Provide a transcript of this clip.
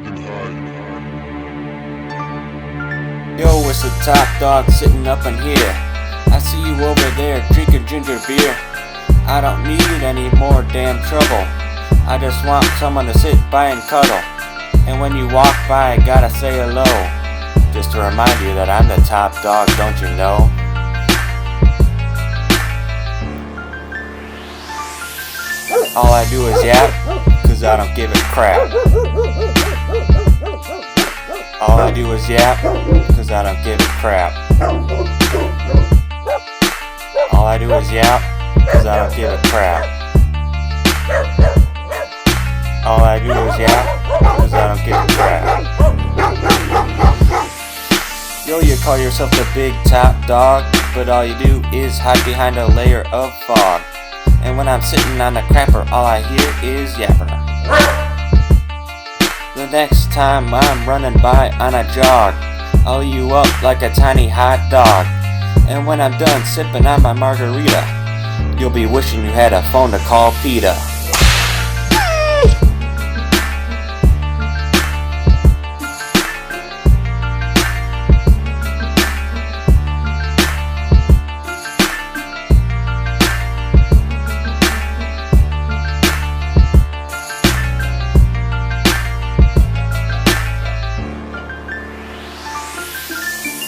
Yo, it's the top dog sitting up in here. I see you over there drinking ginger beer. I don't need any more damn trouble. I just want someone to sit by and cuddle. And when you walk by, I gotta say hello. Just to remind you that I'm the top dog, don't you know? All I do is yap, cause I don't give a crap. All I do is yap, cause I don't give a crap. All I do is yap, cause I don't give a crap. All I do is yap, cause I don't give a crap. Yo, you call yourself the big top dog, but all you do is hide behind a layer of fog. And when I'm sitting on the crapper, all I hear is yapper. The next time I'm running by on a jog, I'll eat you up like a tiny hot dog. And when I'm done sipping on my margarita, you'll be wishing you had a phone to call PETA.